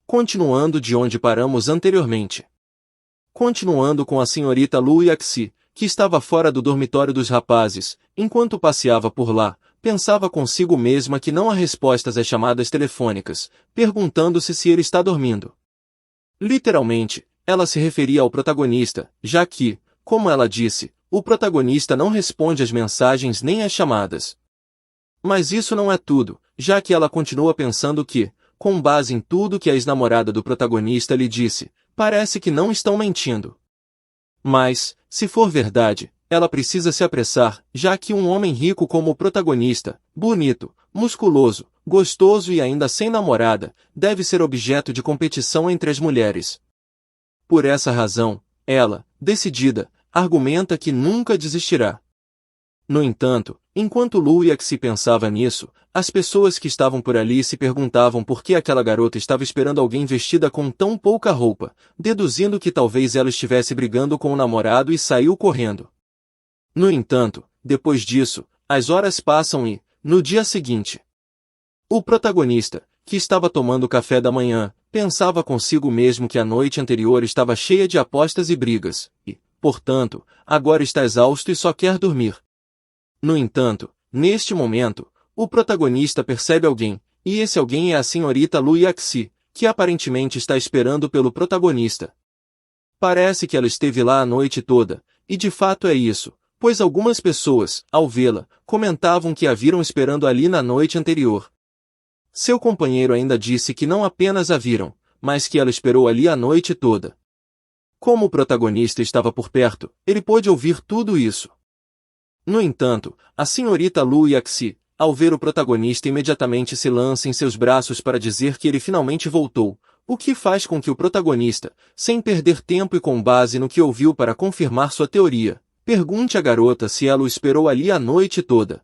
Continuando de onde paramos anteriormente. Continuando com a senhorita Lu Yaxi, que estava fora do dormitório dos rapazes, enquanto passeava por lá, pensava consigo mesma que não há respostas às chamadas telefônicas, perguntando-se se ele está dormindo. Literalmente, ela se referia ao protagonista, já que, como ela disse, o protagonista não responde às mensagens nem às chamadas. Mas isso não é tudo, já que ela continua pensando que, com base em tudo que a ex-namorada do protagonista lhe disse, parece que não estão mentindo. Mas, se for verdade, ela precisa se apressar, já que um homem rico como o protagonista, bonito, musculoso, gostoso e ainda sem namorada, deve ser objeto de competição entre as mulheres. Por essa razão, ela, decidida, argumenta que nunca desistirá. No entanto, enquanto Lu Yaxi pensava nisso, as pessoas que estavam por ali se perguntavam por que aquela garota estava esperando alguém vestida com tão pouca roupa, deduzindo que talvez ela estivesse brigando com o namorado e saiu correndo. No entanto, depois disso, as horas passam e, no dia seguinte, o protagonista, que estava tomando café da manhã, pensava consigo mesmo que a noite anterior estava cheia de apostas e brigas, e, portanto, agora está exausto e só quer dormir. No entanto, neste momento, o protagonista percebe alguém, e esse alguém é a senhorita Lu Yaxi, que aparentemente está esperando pelo protagonista. Parece que ela esteve lá a noite toda, e de fato é isso, pois algumas pessoas, ao vê-la, comentavam que a viram esperando ali na noite anterior. Seu companheiro ainda disse que não apenas a viram, mas que ela esperou ali a noite toda. Como o protagonista estava por perto, ele pôde ouvir tudo isso. No entanto, a senhorita Lu Yaxi, ao ver o protagonista imediatamente se lança em seus braços para dizer que ele finalmente voltou, o que faz com que o protagonista, sem perder tempo e com base no que ouviu para confirmar sua teoria, pergunte à garota se ela o esperou ali a noite toda.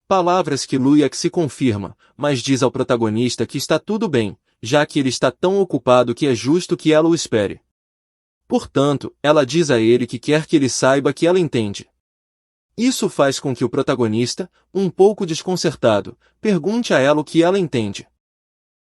Palavras que Lu Yaxi confirma, mas diz ao protagonista que está tudo bem, já que ele está tão ocupado que é justo que ela o espere. Portanto, ela diz a ele que quer que ele saiba que ela entende. Isso faz com que o protagonista, um pouco desconcertado, pergunte a ela o que ela entende.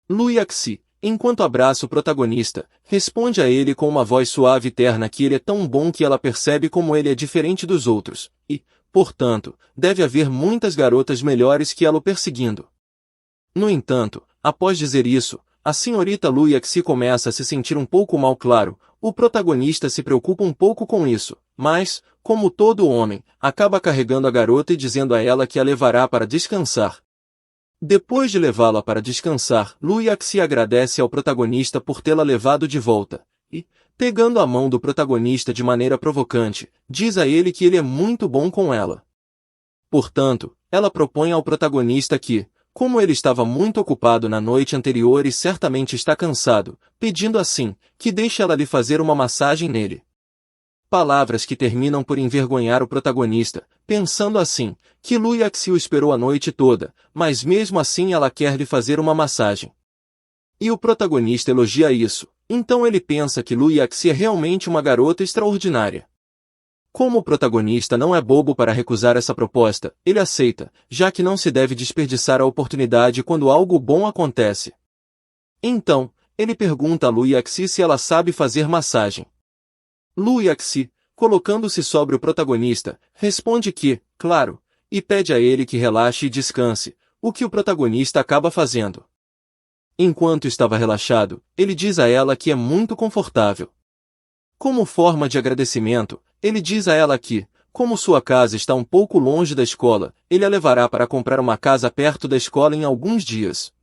Lu Yaxi, enquanto abraça o protagonista, responde a ele com uma voz suave e terna que ele é tão bom que ela percebe como ele é diferente dos outros, e, portanto, deve haver muitas garotas melhores que ela o perseguindo. No entanto, após dizer isso, a senhorita Lu Yaxi começa a se sentir um pouco mal. Claro, o protagonista se preocupa um pouco com isso, mas, como todo homem, acaba carregando a garota e dizendo a ela que a levará para descansar. Depois de levá-la para descansar, Lu Yaxi agradece ao protagonista por tê-la levado de volta, e, pegando a mão do protagonista de maneira provocante, diz a ele que ele é muito bom com ela. Portanto, ela propõe ao protagonista que, como ele estava muito ocupado na noite anterior e certamente está cansado, pedindo assim, que deixe ela lhe fazer uma massagem nele. Palavras que terminam por envergonhar o protagonista, pensando assim, que Lu Yaxi o esperou a noite toda, mas mesmo assim ela quer lhe fazer uma massagem. E o protagonista elogia isso, então ele pensa que Lu Yaxi é realmente uma garota extraordinária. Como o protagonista não é bobo para recusar essa proposta, ele aceita, já que não se deve desperdiçar a oportunidade quando algo bom acontece. Então, ele pergunta a Lu Yaxi se ela sabe fazer massagem. Lu Yaxi, colocando-se sobre o protagonista, responde que, claro, e pede a ele que relaxe e descanse, o que o protagonista acaba fazendo. Enquanto estava relaxado, ele diz a ela que é muito confortável. Como forma de agradecimento, ele diz a ela que, como sua casa está um pouco longe da escola, ele a levará para comprar uma casa perto da escola em alguns dias.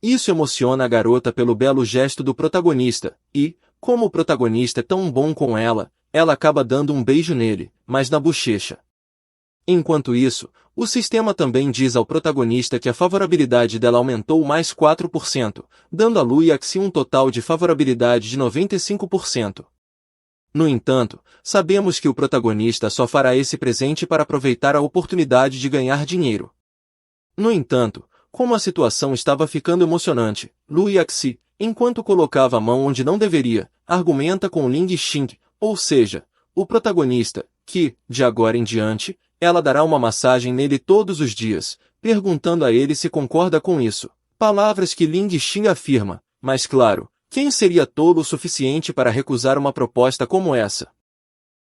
Isso emociona a garota pelo belo gesto do protagonista, e, como o protagonista é tão bom com ela, ela acaba dando um beijo nele, mas na bochecha. Enquanto isso, o sistema também diz ao protagonista que a favorabilidade dela aumentou mais 4%, dando a Lu Yaxi um total de favorabilidade de 95%. No entanto, sabemos que o protagonista só fará esse presente para aproveitar a oportunidade de ganhar dinheiro. No entanto, como a situação estava ficando emocionante, Lu Yaxi, enquanto colocava a mão onde não deveria, argumenta com Ling Xing, ou seja, o protagonista, que, de agora em diante, ela dará uma massagem nele todos os dias, perguntando a ele se concorda com isso. Palavras que Ling Xing afirma, mas claro, quem seria tolo o suficiente para recusar uma proposta como essa?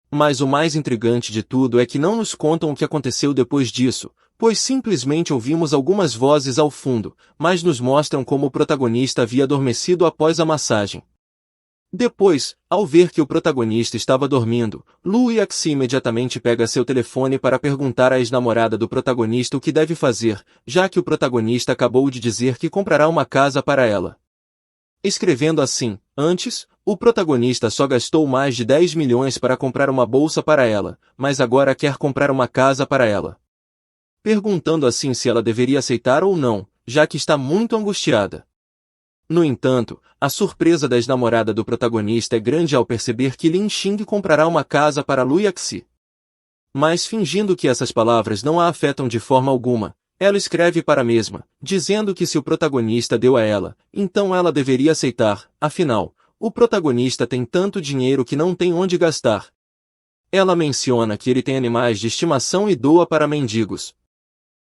Mas o mais intrigante de tudo é que não nos contam o que aconteceu depois disso, pois simplesmente ouvimos algumas vozes ao fundo, mas nos mostram como o protagonista havia adormecido após a massagem. Depois, ao ver que o protagonista estava dormindo, Lu Yaxi imediatamente pega seu telefone para perguntar à ex-namorada do protagonista o que deve fazer, já que o protagonista acabou de dizer que comprará uma casa para ela. Escrevendo assim, antes, o protagonista só gastou mais de 10 milhões para comprar uma bolsa para ela, mas agora quer comprar uma casa para ela. Perguntando assim se ela deveria aceitar ou não, já que está muito angustiada. No entanto, a surpresa da ex-namorada do protagonista é grande ao perceber que Lin Xing comprará uma casa para Lu Yaxi. Mas fingindo que essas palavras não a afetam de forma alguma, ela escreve para a mesma, dizendo que se o protagonista deu a ela, então ela deveria aceitar, afinal, o protagonista tem tanto dinheiro que não tem onde gastar. Ela menciona que ele tem animais de estimação e doa para mendigos.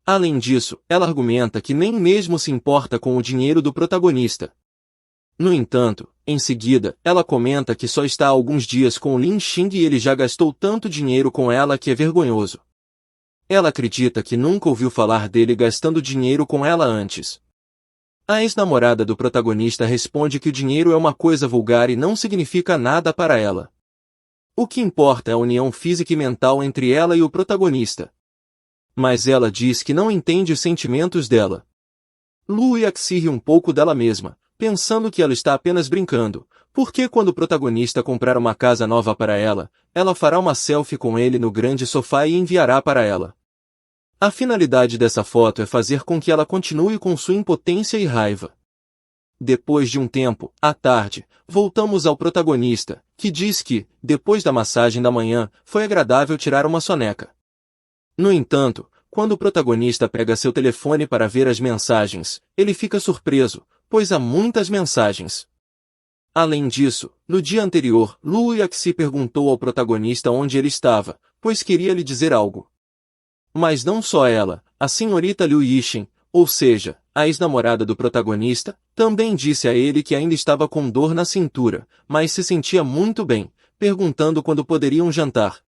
Além disso, ela argumenta que nem mesmo se importa com o dinheiro do protagonista. No entanto, em seguida, ela comenta que só está há alguns dias com Lin Xing e ele já gastou tanto dinheiro com ela que é vergonhoso. Ela acredita que nunca ouviu falar dele gastando dinheiro com ela antes. A ex-namorada do protagonista responde que o dinheiro é uma coisa vulgar e não significa nada para ela. O que importa é a união física e mental entre ela e o protagonista. Mas ela diz que não entende os sentimentos dela. Lu Yaxi ri um pouco dela mesma, pensando que ela está apenas brincando, porque quando o protagonista comprar uma casa nova para ela, ela fará uma selfie com ele no grande sofá e enviará para ela. A finalidade dessa foto é fazer com que ela continue com sua impotência e raiva. Depois de um tempo, à tarde, voltamos ao protagonista, que diz que, depois da massagem da manhã, foi agradável tirar uma soneca. No entanto, quando o protagonista pega seu telefone para ver as mensagens, ele fica surpreso, pois há muitas mensagens. Além disso, no dia anterior, Lu Yaxi perguntou ao protagonista onde ele estava, pois queria lhe dizer algo. Mas não só ela, a senhorita Liu Yixin, ou seja, a ex-namorada do protagonista, também disse a ele que ainda estava com dor na cintura, mas se sentia muito bem, perguntando quando poderiam jantar.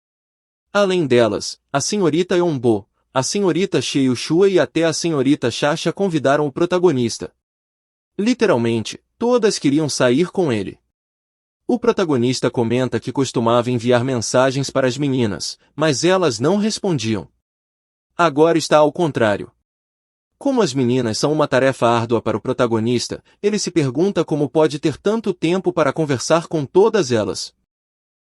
Além delas, a senhorita Yonbo, a senhorita Xiu Shua e até a senhorita Xaxa convidaram o protagonista. Literalmente, todas queriam sair com ele. O protagonista comenta que costumava enviar mensagens para as meninas, mas elas não respondiam. Agora está ao contrário. Como as meninas são uma tarefa árdua para o protagonista, ele se pergunta como pode ter tanto tempo para conversar com todas elas.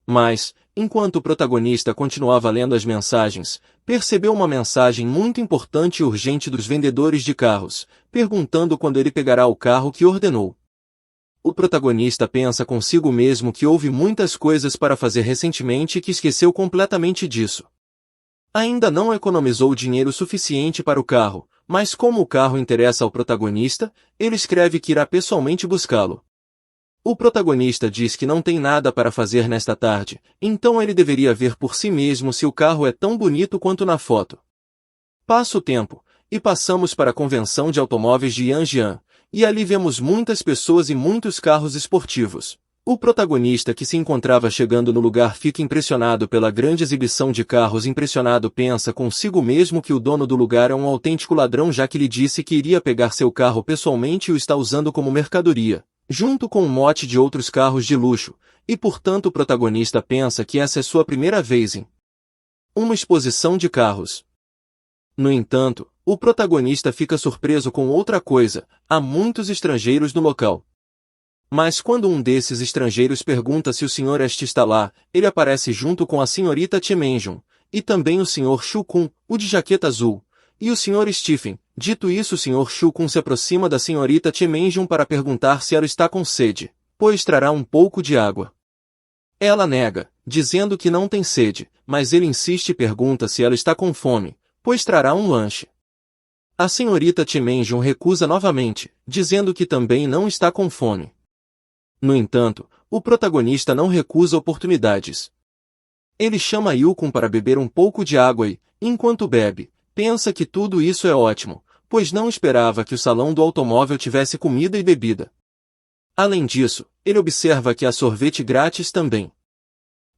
Mas, enquanto o protagonista continuava lendo as mensagens, percebeu uma mensagem muito importante e urgente dos vendedores de carros, perguntando quando ele pegará o carro que ordenou. O protagonista pensa consigo mesmo que houve muitas coisas para fazer recentemente e que esqueceu completamente disso. Ainda não economizou dinheiro suficiente para o carro, mas como o carro interessa ao protagonista, ele escreve que irá pessoalmente buscá-lo. O protagonista diz que não tem nada para fazer nesta tarde, então ele deveria ver por si mesmo se o carro é tão bonito quanto na foto. Passa o tempo, e passamos para a convenção de automóveis de Yanjian, e ali vemos muitas pessoas e muitos carros esportivos. O protagonista que se encontrava chegando no lugar fica impressionado pela grande exibição de carros. Impressionado pensa consigo mesmo que o dono do lugar é um autêntico ladrão, já que lhe disse que iria pegar seu carro pessoalmente e o está usando como mercadoria, junto com um mote de outros carros de luxo, e portanto o protagonista pensa que essa é sua primeira vez em uma exposição de carros. No entanto, o protagonista fica surpreso com outra coisa: há muitos estrangeiros no local. Mas quando um desses estrangeiros pergunta se o Sr. Este está lá, ele aparece junto com a senhorita Chemenjun, e também o Sr. Shukun, o de jaqueta azul, e o Sr. Stephen. Dito isso, o Sr. Shukun se aproxima da senhorita Chemenjun para perguntar se ela está com sede, pois trará um pouco de água. Ela nega, dizendo que não tem sede, mas ele insiste e pergunta se ela está com fome, pois trará um lanche. A senhorita Chemenjun recusa novamente, dizendo que também não está com fome. No entanto, o protagonista não recusa oportunidades. Ele chama Yukon para beber um pouco de água e, enquanto bebe, pensa que tudo isso é ótimo, pois não esperava que o salão do automóvel tivesse comida e bebida. Além disso, ele observa que há sorvete grátis também.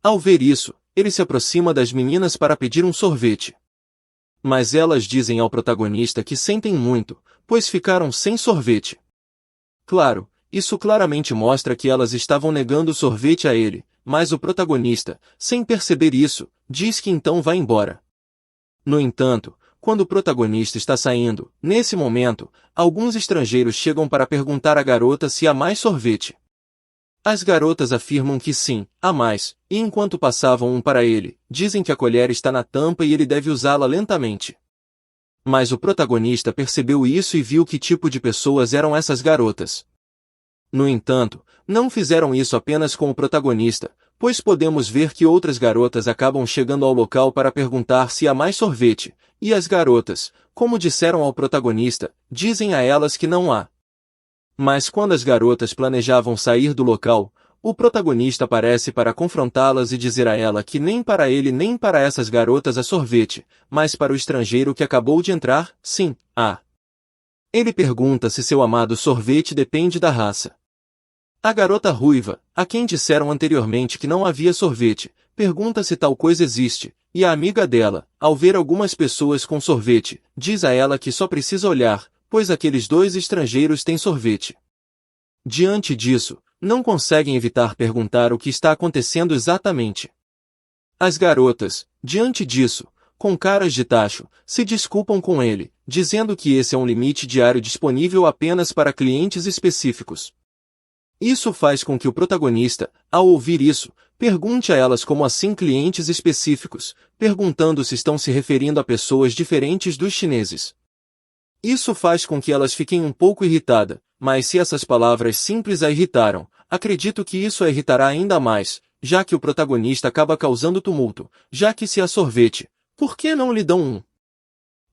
Ao ver isso, ele se aproxima das meninas para pedir um sorvete. Mas elas dizem ao protagonista que sentem muito, pois ficaram sem sorvete. Claro, isso claramente mostra que elas estavam negando o sorvete a ele, mas o protagonista, sem perceber isso, diz que então vai embora. No entanto, quando o protagonista está saindo, nesse momento, alguns estrangeiros chegam para perguntar à garota se há mais sorvete. As garotas afirmam que sim, há mais, e enquanto passavam um para ele, dizem que a colher está na tampa e ele deve usá-la lentamente. Mas o protagonista percebeu isso e viu que tipo de pessoas eram essas garotas. No entanto, não fizeram isso apenas com o protagonista, pois podemos ver que outras garotas acabam chegando ao local para perguntar se há mais sorvete, e as garotas, como disseram ao protagonista, dizem a elas que não há. Mas quando as garotas planejavam sair do local, o protagonista aparece para confrontá-las e dizer a ela que nem para ele nem para essas garotas há sorvete, mas para o estrangeiro que acabou de entrar, sim, há. Ele pergunta se seu amado sorvete depende da raça. A garota ruiva, a quem disseram anteriormente que não havia sorvete, pergunta se tal coisa existe, e a amiga dela, ao ver algumas pessoas com sorvete, diz a ela que só precisa olhar, pois aqueles dois estrangeiros têm sorvete. Diante disso, não conseguem evitar perguntar o que está acontecendo exatamente. As garotas, diante disso, com caras de tacho, se desculpam com ele, dizendo que esse é um limite diário disponível apenas para clientes específicos. Isso faz com que o protagonista, ao ouvir isso, pergunte a elas como assim clientes específicos, perguntando se estão se referindo a pessoas diferentes dos chineses. Isso faz com que elas fiquem um pouco irritadas, mas se essas palavras simples a irritaram, acredito que isso a irritará ainda mais, já que o protagonista acaba causando tumulto, já que se há sorvete, por que não lhe dão um?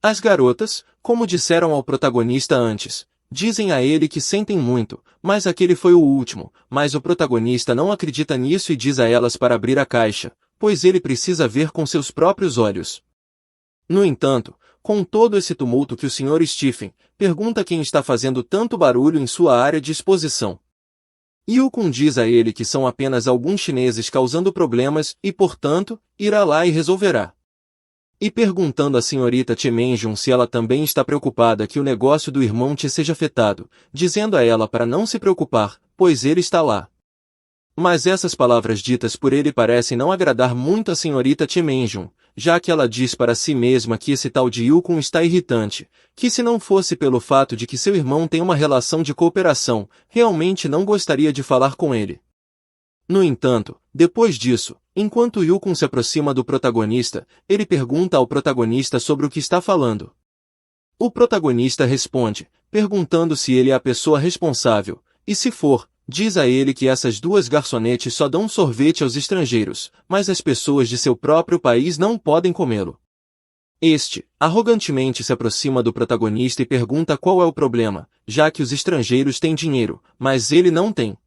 As garotas, como disseram ao protagonista antes, dizem a ele que sentem muito, mas aquele foi o último, mas o protagonista não acredita nisso e diz a elas para abrir a caixa, pois ele precisa ver com seus próprios olhos. No entanto, com todo esse tumulto que o Sr. Stephen pergunta quem está fazendo tanto barulho em sua área de exposição. Yukon diz a ele que são apenas alguns chineses causando problemas e, portanto, irá lá e resolverá. E perguntando à senhorita Chemenjun se ela também está preocupada que o negócio do irmão Che seja afetado, dizendo a ela para não se preocupar, pois ele está lá. Mas essas palavras ditas por ele parecem não agradar muito a senhorita Chemenjun, já que ela diz para si mesma que esse tal de Yukon está irritante, que se não fosse pelo fato de que seu irmão tem uma relação de cooperação, realmente não gostaria de falar com ele. No entanto, depois disso, enquanto Yukon se aproxima do protagonista, ele pergunta ao protagonista sobre o que está falando. O protagonista responde, perguntando se ele é a pessoa responsável, e se for, diz a ele que essas duas garçonetes só dão sorvete aos estrangeiros, mas as pessoas de seu próprio país não podem comê-lo. Este, arrogantemente se aproxima do protagonista e pergunta qual é o problema, já que os estrangeiros têm dinheiro, mas ele não tem.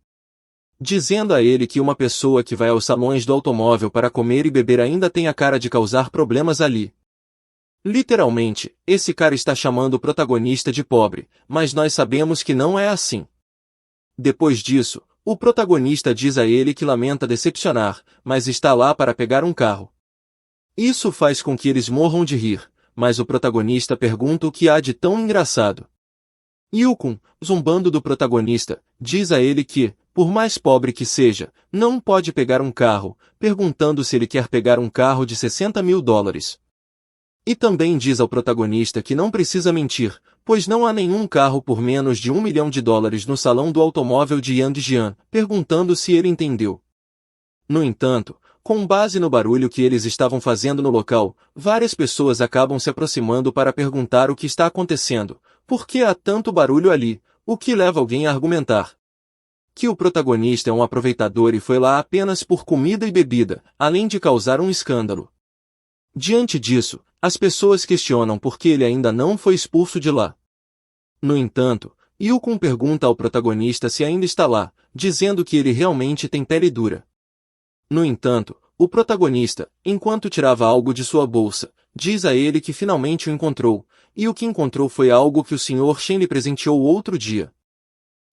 Dizendo a ele que uma pessoa que vai aos salões do automóvel para comer e beber ainda tem a cara de causar problemas ali. Literalmente, esse cara está chamando o protagonista de pobre, mas nós sabemos que não é assim. Depois disso, o protagonista diz a ele que lamenta decepcionar, mas está lá para pegar um carro. Isso faz com que eles morram de rir, mas o protagonista pergunta o que há de tão engraçado. Yukon, zombando do protagonista, diz a ele que, por mais pobre que seja, não pode pegar um carro, perguntando se ele quer pegar um carro de $60.000. E também diz ao protagonista que não precisa mentir, pois não há nenhum carro por menos de $1 milhão no salão do automóvel de Yangjian, perguntando se ele entendeu. No entanto, com base no barulho que eles estavam fazendo no local, várias pessoas acabam se aproximando para perguntar o que está acontecendo, por que há tanto barulho ali, o que leva alguém a argumentar que o protagonista é um aproveitador e foi lá apenas por comida e bebida, além de causar um escândalo. Diante disso, as pessoas questionam por que ele ainda não foi expulso de lá. No entanto, Yukon pergunta ao protagonista se ainda está lá, dizendo que ele realmente tem pele dura. No entanto, o protagonista, enquanto tirava algo de sua bolsa, diz a ele que finalmente o encontrou, e o que encontrou foi algo que o Sr. Shen lhe presenteou outro dia.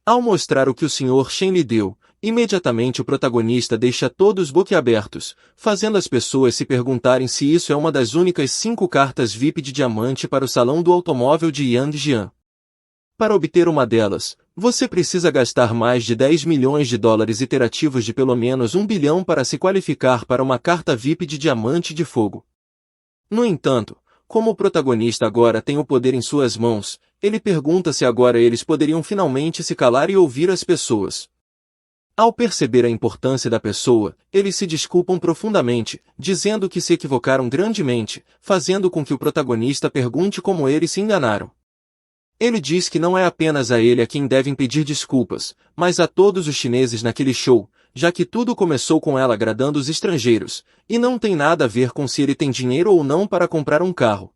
Ao mostrar o que o Sr. Shen lhe deu, imediatamente o protagonista deixa todos boquiabertos, fazendo as pessoas se perguntarem se isso é uma das únicas 5 cartas VIP de diamante para o salão do automóvel de Yangjian. Para obter uma delas, você precisa gastar mais de 10 milhões de dólares e ter ativos de pelo menos 1 bilhão para se qualificar para uma carta VIP de diamante de fogo. No entanto, como o protagonista agora tem o poder em suas mãos, ele pergunta se agora eles poderiam finalmente se calar e ouvir as pessoas. Ao perceber a importância da pessoa, eles se desculpam profundamente, dizendo que se equivocaram grandemente, fazendo com que o protagonista pergunte como eles se enganaram. Ele diz que não é apenas a ele a quem devem pedir desculpas, mas a todos os chineses naquele show, já que tudo começou com ela agradando os estrangeiros, e não tem nada a ver com se ele tem dinheiro ou não para comprar um carro.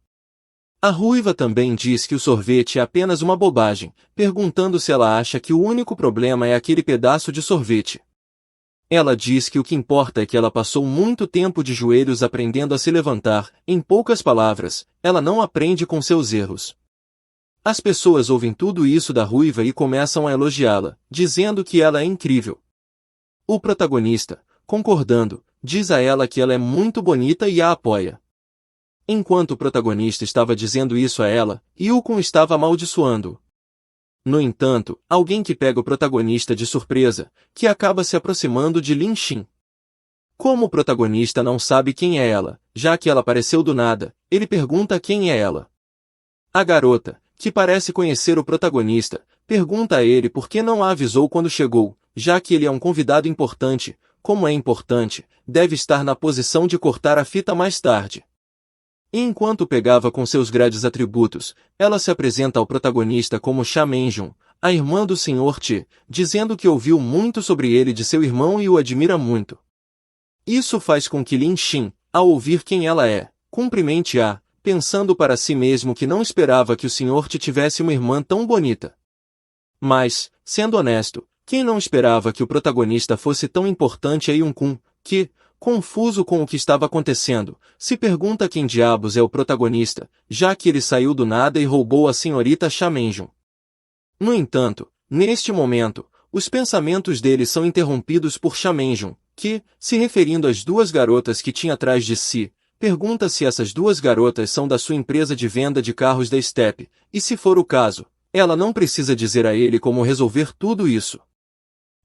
A ruiva também diz que o sorvete é apenas uma bobagem, perguntando se ela acha que o único problema é aquele pedaço de sorvete. Ela diz que o que importa é que ela passou muito tempo de joelhos aprendendo a se levantar, em poucas palavras, ela não aprende com seus erros. As pessoas ouvem tudo isso da ruiva e começam a elogiá-la, dizendo que ela é incrível. O protagonista, concordando, diz a ela que ela é muito bonita e a apoia. Enquanto o protagonista estava dizendo isso a ela, Yukon estava amaldiçoando-o. No entanto, alguém que pega o protagonista de surpresa, que acaba se aproximando de Lin Xin. Como o protagonista não sabe quem é ela, já que ela apareceu do nada, ele pergunta quem é ela. A garota, que parece conhecer o protagonista, pergunta a ele por que não a avisou quando chegou, já que ele é um convidado importante, como é importante, deve estar na posição de cortar a fita mais tarde. E enquanto pegava com seus grandes atributos, ela se apresenta ao protagonista como Xia Menjun, a irmã do Sr. Ti, dizendo que ouviu muito sobre ele de seu irmão e o admira muito. Isso faz com que Lin Xin, ao ouvir quem ela é, cumprimente-a, pensando para si mesmo que não esperava que o Sr. Ti tivesse uma irmã tão bonita. Mas, sendo honesto, quem não esperava que o protagonista fosse tão importante é Yun-kun, que, confuso com o que estava acontecendo, se pergunta quem diabos é o protagonista, já que ele saiu do nada e roubou a senhorita Xia Menjun. No entanto, neste momento, os pensamentos dele são interrompidos por Xia Menjun, que, se referindo às 2 garotas que tinha atrás de si, pergunta se essas 2 garotas são da sua empresa de venda de carros da Steppe, e se for o caso, ela não precisa dizer a ele como resolver tudo isso.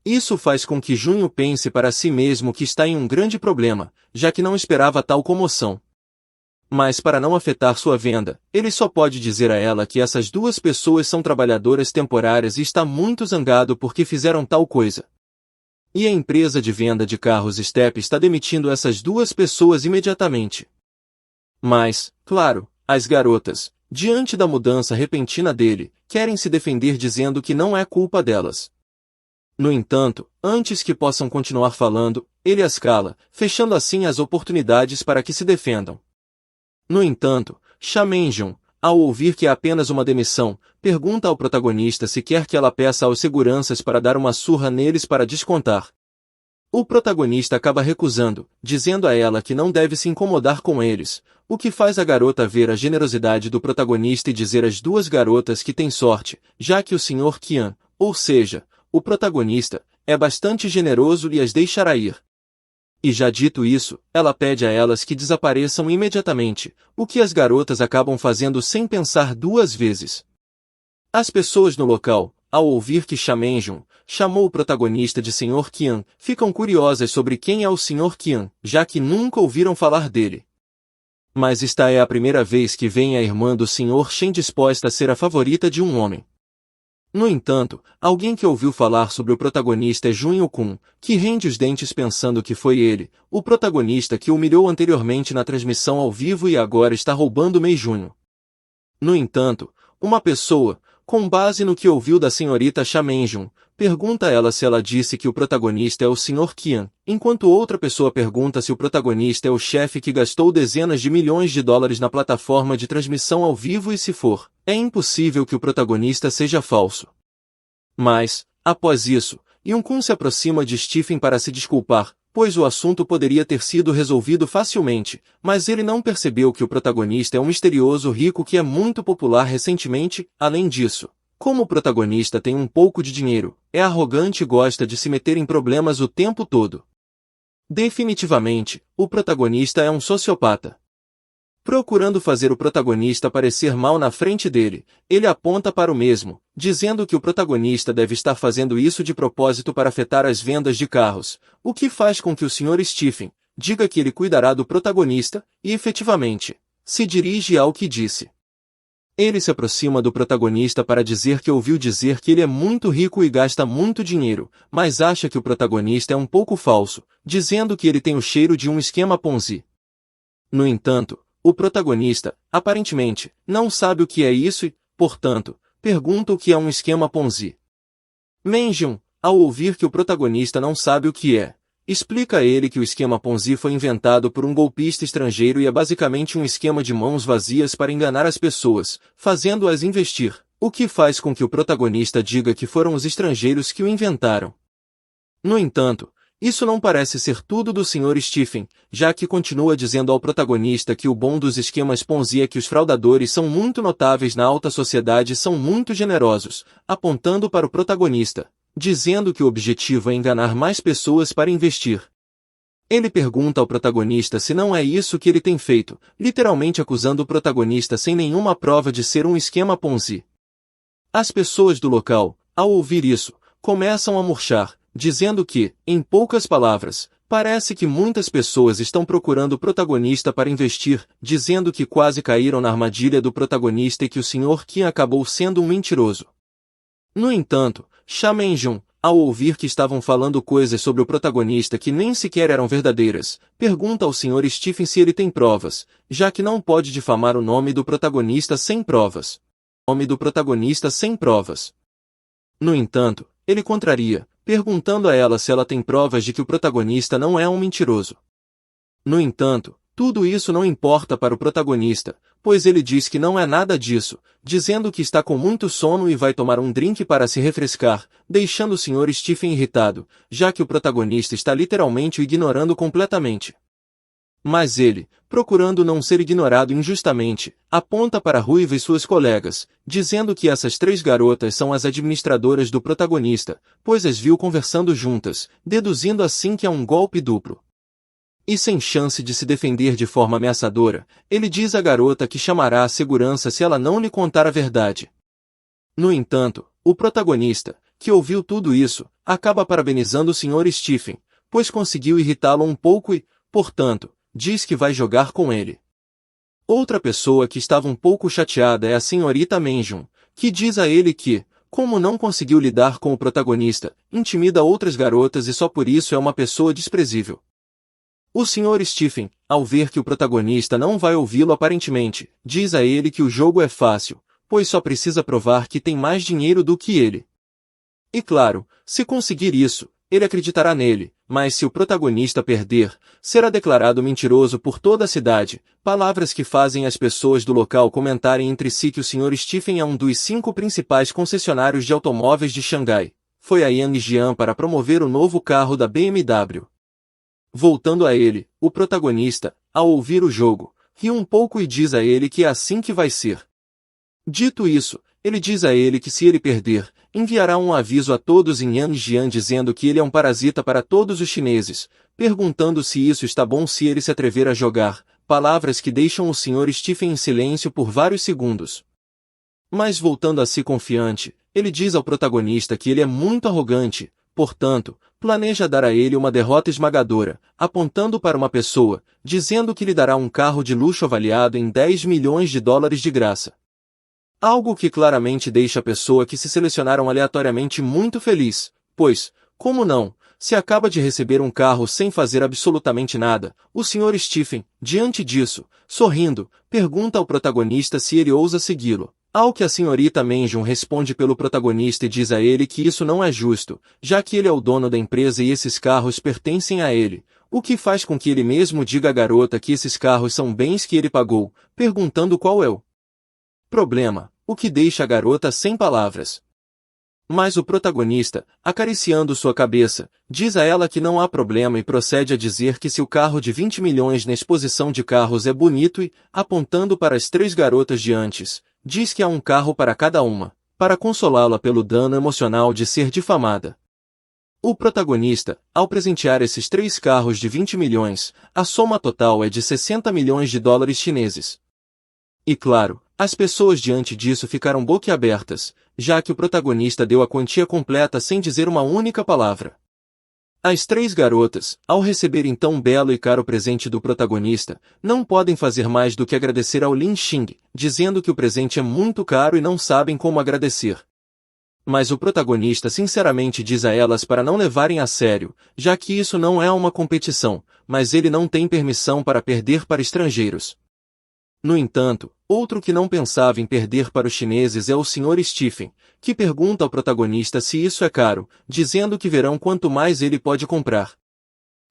Isso faz com que Junho pense para si mesmo que está em um grande problema, já que não esperava tal comoção. Mas para não afetar sua venda, ele só pode dizer a ela que essas 2 pessoas são trabalhadoras temporárias e está muito zangado porque fizeram tal coisa. E a empresa de venda de carros Steppe está demitindo essas 2 pessoas imediatamente. Mas, claro, as garotas, diante da mudança repentina dele, querem se defender dizendo que não é culpa delas. No entanto, antes que possam continuar falando, ele as cala, fechando assim as oportunidades para que se defendam. No entanto, Xia Menjun, ao ouvir que é apenas uma demissão, pergunta ao protagonista se quer que ela peça aos seguranças para dar uma surra neles para descontar. O protagonista acaba recusando, dizendo a ela que não deve se incomodar com eles, o que faz a garota ver a generosidade do protagonista e dizer às 2 garotas que tem sorte, já que o Sr. Qian, ou seja, o protagonista, é bastante generoso e as deixará ir. E já dito isso, ela pede a elas que desapareçam imediatamente, o que as garotas acabam fazendo sem pensar 2 vezes. As pessoas no local, ao ouvir que Xia Menjun chamou o protagonista de Sr. Qian, ficam curiosas sobre quem é o Sr. Qian, já que nunca ouviram falar dele. Mas esta é a primeira vez que vem a irmã do Sr. Shen disposta a ser a favorita de um homem. No entanto, alguém que ouviu falar sobre o protagonista é Jun Yukun, que rende os dentes pensando que foi ele, o protagonista que humilhou anteriormente na transmissão ao vivo e agora está roubando Mei Junho. No entanto, uma pessoa, com base no que ouviu da senhorita Xia Menjun, pergunta a ela se ela disse que o protagonista é o Sr. Qian, enquanto outra pessoa pergunta se o protagonista é o chefe que gastou dezenas de milhões de dólares na plataforma de transmissão ao vivo e se for, é impossível que o protagonista seja falso. Mas, após isso, Yun-kun se aproxima de Stephen para se desculpar, pois o assunto poderia ter sido resolvido facilmente, mas ele não percebeu que o protagonista é um misterioso rico que é muito popular recentemente. Além disso, Como o protagonista tem um pouco de dinheiro, é arrogante e gosta de se meter em problemas o tempo todo. Definitivamente, o protagonista é um sociopata. Procurando fazer o protagonista parecer mal na frente dele, ele aponta para o mesmo, dizendo que o protagonista deve estar fazendo isso de propósito para afetar as vendas de carros, o que faz com que o Sr. Stephen diga que ele cuidará do protagonista, e efetivamente, se dirige ao que disse. Ele se aproxima do protagonista para dizer que ouviu dizer que ele é muito rico e gasta muito dinheiro, mas acha que o protagonista é um pouco falso, dizendo que ele tem o cheiro de um esquema Ponzi. No entanto, o protagonista, aparentemente, não sabe o que é isso e, portanto, pergunta o que é um esquema Ponzi. Manjun, ao ouvir que o protagonista não sabe o que é, explica a ele que o esquema Ponzi foi inventado por um golpista estrangeiro e é basicamente um esquema de mãos vazias para enganar as pessoas, fazendo-as investir, o que faz com que o protagonista diga que foram os estrangeiros que o inventaram. No entanto, isso não parece ser tudo do Sr. Stephen, já que continua dizendo ao protagonista que o bom dos esquemas Ponzi é que os fraudadores são muito notáveis na alta sociedade e são muito generosos, apontando para o protagonista, dizendo que o objetivo é enganar mais pessoas para investir. Ele pergunta ao protagonista se não é isso que ele tem feito, literalmente acusando o protagonista sem nenhuma prova de ser um esquema Ponzi. As pessoas do local, ao ouvir isso, começam a murchar, dizendo que, em poucas palavras, parece que muitas pessoas estão procurando o protagonista para investir, dizendo que quase caíram na armadilha do protagonista e que o Sr. Kim acabou sendo um mentiroso. No entanto, Sha Manjun, ao ouvir que estavam falando coisas sobre o protagonista que nem sequer eram verdadeiras, pergunta ao Sr. Stephen se ele tem provas, já que não pode difamar o nome do protagonista sem provas. No entanto, ele contraria, perguntando a ela se ela tem provas de que o protagonista não é um mentiroso. No entanto, tudo isso não importa para o protagonista, pois ele diz que não é nada disso, dizendo que está com muito sono e vai tomar um drink para se refrescar, deixando o Sr. Stephen irritado, já que o protagonista está literalmente o ignorando completamente. Mas ele, procurando não ser ignorado injustamente, aponta para Ruiva e suas colegas, dizendo que essas 3 garotas são as administradoras do protagonista, pois as viu conversando juntas, deduzindo assim que é um golpe duplo. E sem chance de se defender de forma ameaçadora, ele diz à garota que chamará a segurança se ela não lhe contar a verdade. No entanto, o protagonista, que ouviu tudo isso, acaba parabenizando o Sr. Stephen, pois conseguiu irritá-lo um pouco e, portanto, diz que vai jogar com ele. Outra pessoa que estava um pouco chateada é a senhorita Manjun, que diz a ele que, como não conseguiu lidar com o protagonista, intimida outras garotas e só por isso é uma pessoa desprezível. O Sr. Stephen, ao ver que o protagonista não vai ouvi-lo aparentemente, diz a ele que o jogo é fácil, pois só precisa provar que tem mais dinheiro do que ele. E claro, se conseguir isso, ele acreditará nele, mas se o protagonista perder, será declarado mentiroso por toda a cidade, palavras que fazem as pessoas do local comentarem entre si que o Sr. Stephen é um dos 5 principais concessionários de automóveis de Xangai. Foi a Yang Jian para promover o novo carro da BMW. Voltando a ele, o protagonista, ao ouvir o jogo, ri um pouco e diz a ele que é assim que vai ser. Dito isso, ele diz a ele que se ele perder, enviará um aviso a todos em Yanjian dizendo que ele é um parasita para todos os chineses, perguntando se isso está bom se ele se atrever a jogar, palavras que deixam o Sr. Stephen em silêncio por vários segundos. Mas voltando a si confiante, ele diz ao protagonista que ele é muito arrogante, portanto, planeja dar a ele uma derrota esmagadora, apontando para uma pessoa, dizendo que lhe dará um carro de luxo avaliado em 10 milhões de dólares de graça. Algo que claramente deixa a pessoa que se selecionaram aleatoriamente muito feliz, pois, como não, se acaba de receber um carro sem fazer absolutamente nada, o Sr. Stephen, diante disso, sorrindo, pergunta ao protagonista se ele ousa segui-lo. Ao que a senhorita Manjun responde pelo protagonista e diz a ele que isso não é justo, já que ele é o dono da empresa e esses carros pertencem a ele, o que faz com que ele mesmo diga à garota que esses carros são bens que ele pagou, perguntando qual é o problema, o que deixa a garota sem palavras. Mas o protagonista, acariciando sua cabeça, diz a ela que não há problema e procede a dizer que se o carro de 20 milhões na exposição de carros é bonito e, apontando para as 3 garotas de antes, diz que há um carro para cada uma, para consolá-la pelo dano emocional de ser difamada. O protagonista, ao presentear esses 3 carros de 20 milhões, a soma total é de 60 milhões de dólares chineses. E claro, as pessoas diante disso ficaram boquiabertas, já que o protagonista deu a quantia completa sem dizer uma única palavra. As 3 garotas, ao receberem tão belo e caro presente do protagonista, não podem fazer mais do que agradecer ao Lin Xing, dizendo que o presente é muito caro e não sabem como agradecer. Mas o protagonista sinceramente diz a elas para não levarem a sério, já que isso não é uma competição, mas ele não tem permissão para perder para estrangeiros. No entanto, outro que não pensava em perder para os chineses é o Sr. Stephen, que pergunta ao protagonista se isso é caro, dizendo que verão quanto mais ele pode comprar.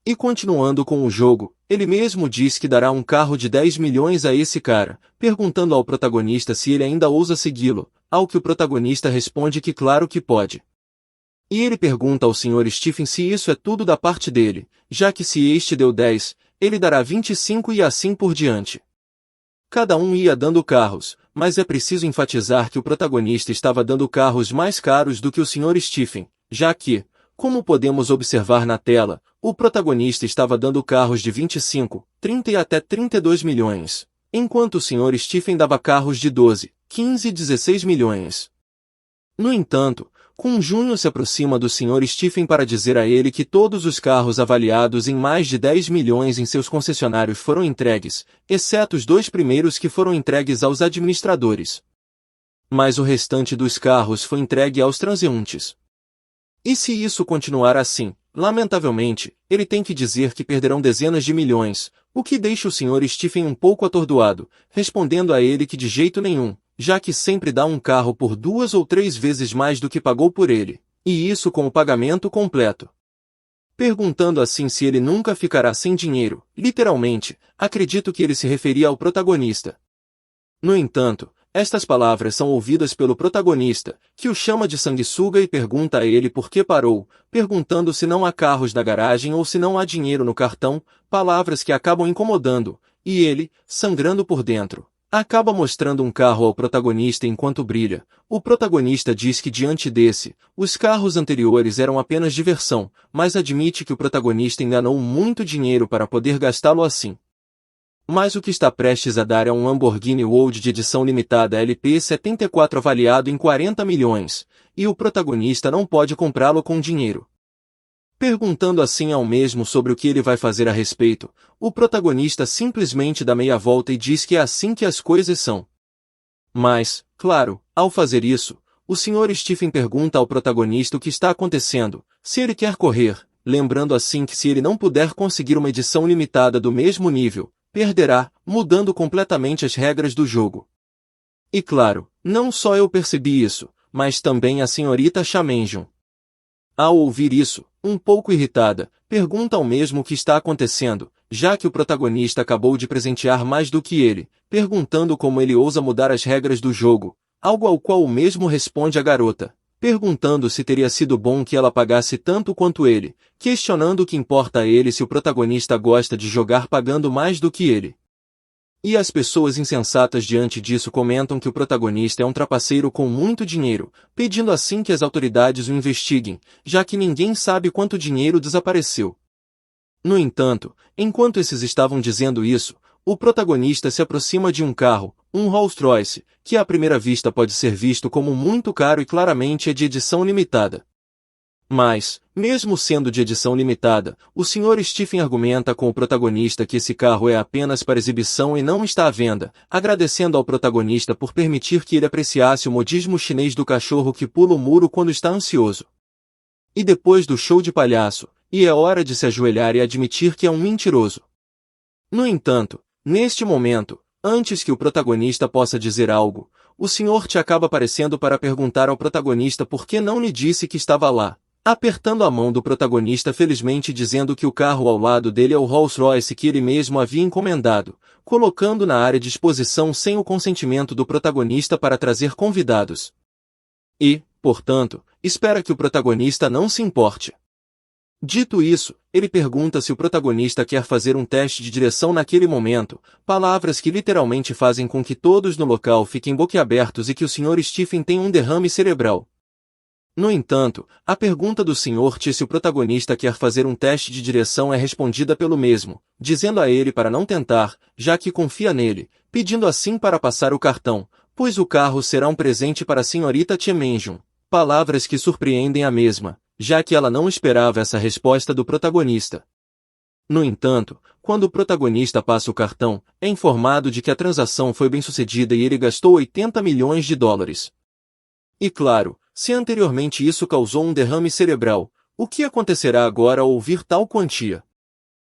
E continuando com o jogo, ele mesmo diz que dará um carro de 10 milhões a esse cara, perguntando ao protagonista se ele ainda ousa segui-lo, ao que o protagonista responde que claro que pode. E ele pergunta ao Sr. Stephen se isso é tudo da parte dele, já que se este deu 10, ele dará 25 e assim por diante. Cada um ia dando carros, mas é preciso enfatizar que o protagonista estava dando carros mais caros do que o Sr. Stephen, já que, como podemos observar na tela, o protagonista estava dando carros de 25, 30 e até 32 milhões, enquanto o Sr. Stephen dava carros de 12, 15 e 16 milhões. No entanto, Kun Junho se aproxima do Sr. Stephen para dizer a ele que todos os carros avaliados em mais de 10 milhões em seus concessionários foram entregues, exceto os 2 primeiros que foram entregues aos administradores. Mas o restante dos carros foi entregue aos transeuntes. E se isso continuar assim, lamentavelmente, ele tem que dizer que perderão dezenas de milhões, o que deixa o Sr. Stephen um pouco atordoado, respondendo a ele que de jeito nenhum, já que sempre dá um carro por 2 ou 3 vezes mais do que pagou por ele, e isso com o pagamento completo. Perguntando assim se ele nunca ficará sem dinheiro, literalmente, acredito que ele se referia ao protagonista. No entanto, estas palavras são ouvidas pelo protagonista, que o chama de sanguessuga e pergunta a ele por que parou, perguntando se não há carros na garagem ou se não há dinheiro no cartão, palavras que acabam incomodando, e ele, sangrando por dentro, acaba mostrando um carro ao protagonista enquanto brilha. O protagonista diz que diante desse, os carros anteriores eram apenas diversão, mas admite que o protagonista enganou muito dinheiro para poder gastá-lo assim. Mas o que está prestes a dar é um Lamborghini Gold de edição limitada LP74 avaliado em 40 milhões, e o protagonista não pode comprá-lo com dinheiro. Perguntando assim ao mesmo sobre o que ele vai fazer a respeito, o protagonista simplesmente dá meia volta e diz que é assim que as coisas são. Mas, claro, ao fazer isso, o Sr. Stephen pergunta ao protagonista o que está acontecendo, se ele quer correr, lembrando assim que se ele não puder conseguir uma edição limitada do mesmo nível, perderá, mudando completamente as regras do jogo. E claro, não só eu percebi isso, mas também a senhorita Chamenjun. Ao ouvir isso, um pouco irritada, pergunta ao mesmo o que está acontecendo, já que o protagonista acabou de presentear mais do que ele, perguntando como ele ousa mudar as regras do jogo, algo ao qual o mesmo responde a garota, perguntando se teria sido bom que ela pagasse tanto quanto ele, questionando o que importa a ele se o protagonista gosta de jogar pagando mais do que ele. E as pessoas insensatas diante disso comentam que o protagonista é um trapaceiro com muito dinheiro, pedindo assim que as autoridades o investiguem, já que ninguém sabe quanto dinheiro desapareceu. No entanto, enquanto esses estavam dizendo isso, o protagonista se aproxima de um carro, um Rolls-Royce, que à primeira vista pode ser visto como muito caro e claramente é de edição limitada. Mas, mesmo sendo de edição limitada, o Sr. Stephen argumenta com o protagonista que esse carro é apenas para exibição e não está à venda, agradecendo ao protagonista por permitir que ele apreciasse o modismo chinês do cachorro que pula o muro quando está ansioso. E depois do show de palhaço, e é hora de se ajoelhar e admitir que é um mentiroso. No entanto, neste momento, antes que o protagonista possa dizer algo, o Sr. T acaba aparecendo para perguntar ao protagonista por que não lhe disse que estava lá, apertando a mão do protagonista felizmente dizendo que o carro ao lado dele é o Rolls-Royce que ele mesmo havia encomendado, colocando na área de exposição sem o consentimento do protagonista para trazer convidados. E, portanto, espera que o protagonista não se importe. Dito isso, ele pergunta se o protagonista quer fazer um teste de direção naquele momento, palavras que literalmente fazem com que todos no local fiquem boquiabertos e que o Sr. Stephen tenha um derrame cerebral. No entanto, a pergunta do Sr. T se o protagonista quer fazer um teste de direção é respondida pelo mesmo, dizendo a ele para não tentar, já que confia nele, pedindo assim para passar o cartão, pois o carro será um presente para a Srta. Chemenjun. Palavras que surpreendem a mesma, já que ela não esperava essa resposta do protagonista. No entanto, quando o protagonista passa o cartão, é informado de que a transação foi bem-sucedida e ele gastou 80 milhões de dólares. E claro, se anteriormente isso causou um derrame cerebral, o que acontecerá agora ao ouvir tal quantia?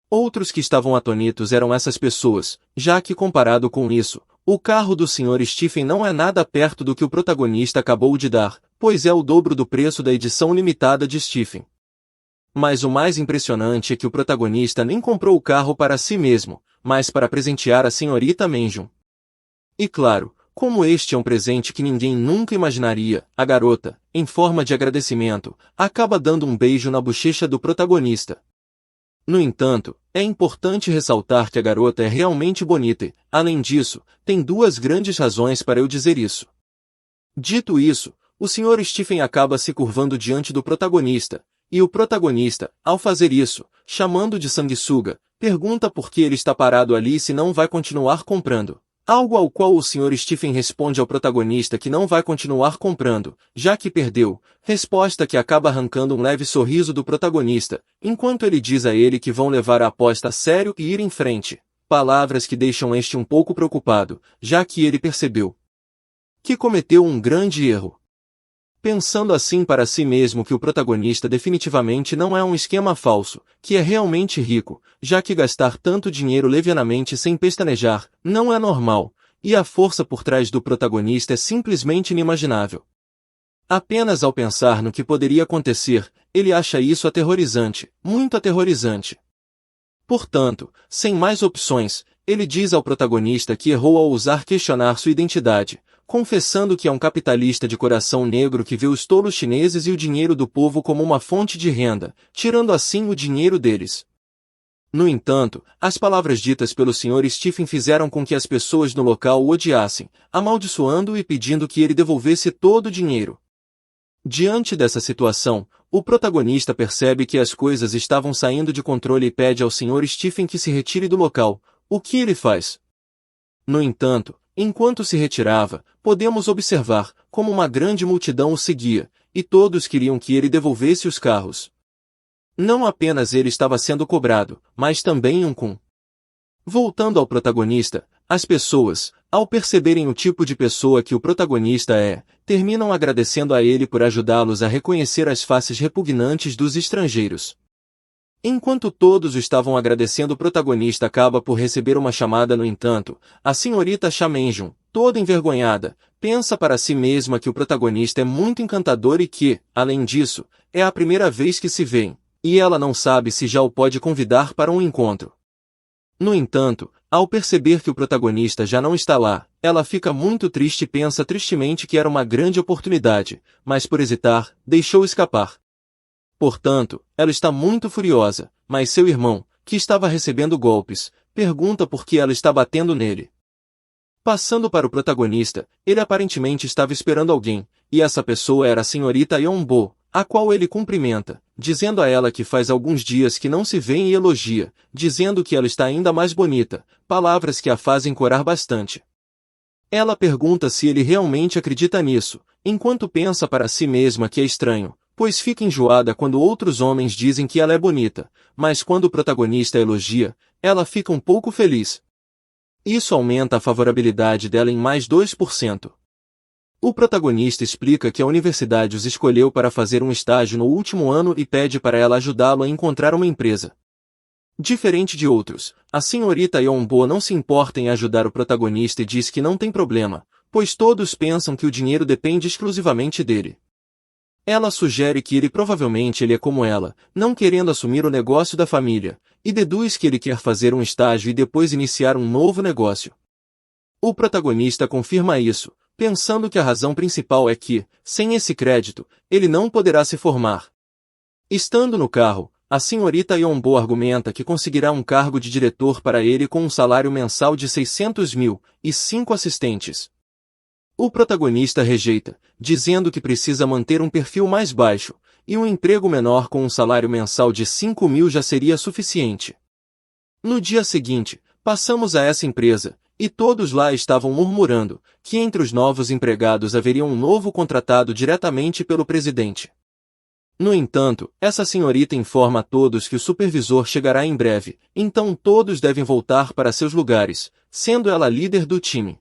Outros que estavam atônitos eram essas pessoas, já que comparado com isso, o carro do Sr. Stephen não é nada perto do que o protagonista acabou de dar, pois é o dobro do preço da edição limitada de Stephen. Mas o mais impressionante é que o protagonista nem comprou o carro para si mesmo, mas para presentear a Srta. Menjun. E claro, como este é um presente que ninguém nunca imaginaria, a garota, em forma de agradecimento, acaba dando um beijo na bochecha do protagonista. No entanto, é importante ressaltar que a garota é realmente bonita e, além disso, tem duas grandes razões para eu dizer isso. Dito isso, o Sr. Stephen acaba se curvando diante do protagonista, e o protagonista, ao fazer isso, chamando de sanguessuga, pergunta por que ele está parado ali e se não vai continuar comprando. Algo ao qual o Sr. Stephen responde ao protagonista que não vai continuar comprando, já que perdeu, resposta que acaba arrancando um leve sorriso do protagonista, enquanto ele diz a ele que vão levar a aposta a sério e ir em frente. Palavras que deixam este um pouco preocupado, já que ele percebeu que cometeu um grande erro. Pensando assim para si mesmo que o protagonista definitivamente não é um esquema falso, que é realmente rico, já que gastar tanto dinheiro levianamente sem pestanejar, não é normal, e a força por trás do protagonista é simplesmente inimaginável. Apenas ao pensar no que poderia acontecer, ele acha isso aterrorizante, muito aterrorizante. Portanto, sem mais opções, ele diz ao protagonista que errou ao ousar questionar sua identidade, confessando que é um capitalista de coração negro que vê os tolos chineses e o dinheiro do povo como uma fonte de renda, tirando assim o dinheiro deles. No entanto, as palavras ditas pelo Sr. Stephen fizeram com que as pessoas no local o odiassem, amaldiçoando-o e pedindo que ele devolvesse todo o dinheiro. Diante dessa situação, o protagonista percebe que as coisas estavam saindo de controle e pede ao Sr. Stephen que se retire do local. O que ele faz? No entanto, enquanto se retirava, podemos observar como uma grande multidão o seguia, e todos queriam que ele devolvesse os carros. Não apenas ele estava sendo cobrado, mas também um Kun. Voltando ao protagonista, as pessoas, ao perceberem o tipo de pessoa que o protagonista é, terminam agradecendo a ele por ajudá-los a reconhecer as faces repugnantes dos estrangeiros. Enquanto todos estavam agradecendo, o protagonista acaba por receber uma chamada. No entanto, a Srta. Chemenjun, toda envergonhada, pensa para si mesma que o protagonista é muito encantador e que, além disso, é a primeira vez que se veem, e ela não sabe se já o pode convidar para um encontro. No entanto, ao perceber que o protagonista já não está lá, ela fica muito triste e pensa tristemente que era uma grande oportunidade, mas por hesitar, deixou escapar. Portanto, ela está muito furiosa, mas seu irmão, que estava recebendo golpes, pergunta por que ela está batendo nele. Passando para o protagonista, ele aparentemente estava esperando alguém, e essa pessoa era a Srta. Yeonbo, a qual ele cumprimenta, dizendo a ela que faz alguns dias que não se vêem e elogia, dizendo que ela está ainda mais bonita, palavras que a fazem corar bastante. Ela pergunta se ele realmente acredita nisso, enquanto pensa para si mesma que é estranho, pois fica enjoada quando outros homens dizem que ela é bonita, mas quando o protagonista a elogia, ela fica um pouco feliz. Isso aumenta a favorabilidade dela em mais 2%. O protagonista explica que a universidade os escolheu para fazer um estágio no último ano e pede para ela ajudá-lo a encontrar uma empresa. Diferente de outros, a Srta. Yeonbo não se importa em ajudar o protagonista e diz que não tem problema, pois todos pensam que o dinheiro depende exclusivamente dele. Ela sugere que provavelmente ele é como ela, não querendo assumir o negócio da família, e deduz que ele quer fazer um estágio e depois iniciar um novo negócio. O protagonista confirma isso, pensando que a razão principal é que, sem esse crédito, ele não poderá se formar. Estando no carro, a senhorita Yonbo argumenta que conseguirá um cargo de diretor para ele com um salário mensal de 600 mil e 5 assistentes. O protagonista rejeita, dizendo que precisa manter um perfil mais baixo, e um emprego menor com um salário mensal de 5 mil já seria suficiente. No dia seguinte, passamos a essa empresa, e todos lá estavam murmurando que entre os novos empregados haveria um novo contratado diretamente pelo presidente. No entanto, essa senhorita informa a todos que o supervisor chegará em breve, então todos devem voltar para seus lugares, sendo ela líder do time,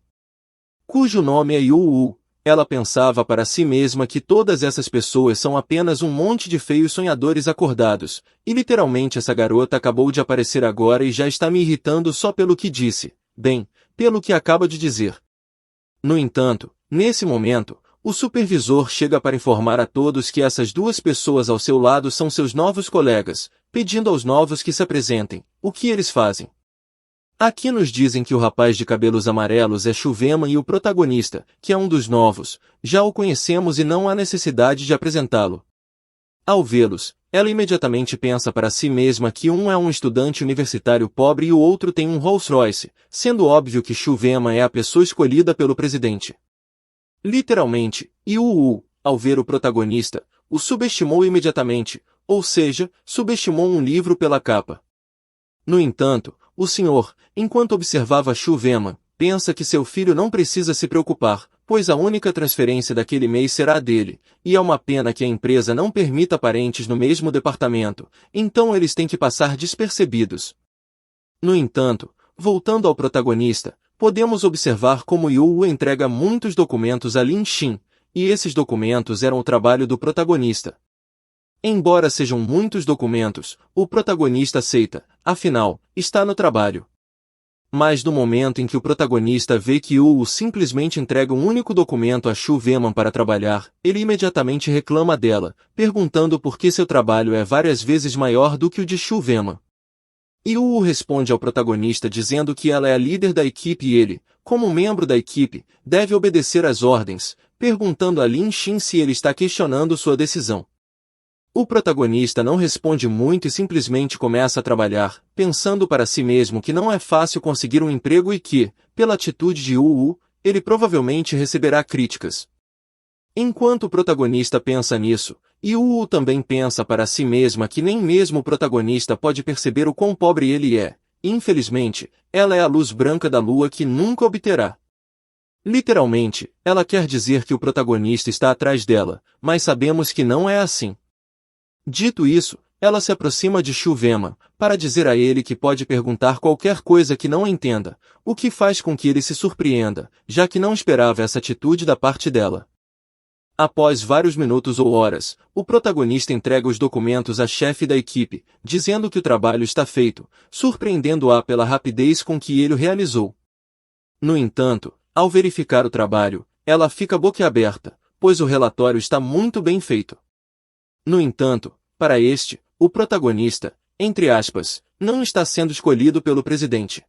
cujo nome é Yu. Ela pensava para si mesma que todas essas pessoas são apenas um monte de feios sonhadores acordados, e literalmente essa garota acabou de aparecer agora e já está me irritando só pelo que disse, bem, pelo que acaba de dizer. No entanto, nesse momento, o supervisor chega para informar a todos que essas duas pessoas ao seu lado são seus novos colegas, pedindo aos novos que se apresentem. O que eles fazem? Aqui nos dizem que o rapaz de cabelos amarelos é Shuvema e o protagonista, que é um dos novos, já o conhecemos e não há necessidade de apresentá-lo. Ao vê-los, ela imediatamente pensa para si mesma que um é um estudante universitário pobre e o outro tem um Rolls-Royce, sendo óbvio que Shuvema é a pessoa escolhida pelo presidente. Literalmente, Yu, ao ver o protagonista, o subestimou imediatamente, ou seja, subestimou um livro pela capa. No entanto, o senhor, enquanto observava Shuvema, pensa que seu filho não precisa se preocupar, pois a única transferência daquele mês será a dele, e é uma pena que a empresa não permita parentes no mesmo departamento, então eles têm que passar despercebidos. No entanto, voltando ao protagonista, podemos observar como Yu entrega muitos documentos a Lin Xin, e esses documentos eram o trabalho do protagonista. Embora sejam muitos documentos, o protagonista aceita, afinal, está no trabalho. Mas no momento em que o protagonista vê que Yu simplesmente entrega um único documento a Shuvema para trabalhar, ele imediatamente reclama dela, perguntando por que seu trabalho é várias vezes maior do que o de Shuvema. Yu responde ao protagonista dizendo que ela é a líder da equipe e ele, como membro da equipe, deve obedecer às ordens, perguntando a Lin Xin se ele está questionando sua decisão. O protagonista não responde muito e simplesmente começa a trabalhar, pensando para si mesmo que não é fácil conseguir um emprego e que, pela atitude de Yu, ele provavelmente receberá críticas. Enquanto o protagonista pensa nisso, Yu também pensa para si mesma que nem mesmo o protagonista pode perceber o quão pobre ele é, e infelizmente, ela é a luz branca da lua que nunca obterá. Literalmente, ela quer dizer que o protagonista está atrás dela, mas sabemos que não é assim. Dito isso, ela se aproxima de Shuvema, para dizer a ele que pode perguntar qualquer coisa que não entenda, o que faz com que ele se surpreenda, já que não esperava essa atitude da parte dela. Após vários minutos ou horas, o protagonista entrega os documentos à chefe da equipe, dizendo que o trabalho está feito, surpreendendo-a pela rapidez com que ele o realizou. No entanto, ao verificar o trabalho, ela fica boquiaberta, pois o relatório está muito bem feito. No entanto, para este, o protagonista, entre aspas, não está sendo escolhido pelo presidente.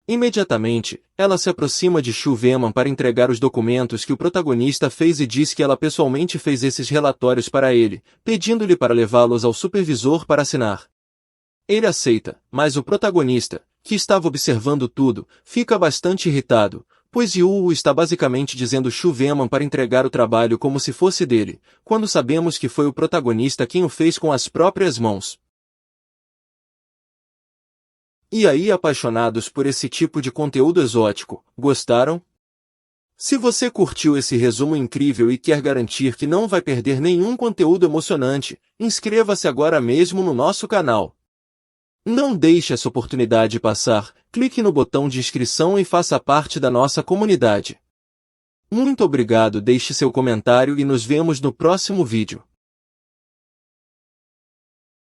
Imediatamente, ela se aproxima de Shuvema para entregar os documentos que o protagonista fez e diz que ela pessoalmente fez esses relatórios para ele, pedindo-lhe para levá-los ao supervisor para assinar. Ele aceita, mas o protagonista, que estava observando tudo, fica bastante irritado, pois Yu está basicamente dizendo Shuvema para entregar o trabalho como se fosse dele, quando sabemos que foi o protagonista quem o fez com as próprias mãos. E aí, apaixonados por esse tipo de conteúdo exótico, gostaram? Se você curtiu esse resumo incrível e quer garantir que não vai perder nenhum conteúdo emocionante, inscreva-se agora mesmo no nosso canal. Não deixe essa oportunidade passar, clique no botão de inscrição e faça parte da nossa comunidade. Muito obrigado, deixe seu comentário e nos vemos no próximo vídeo.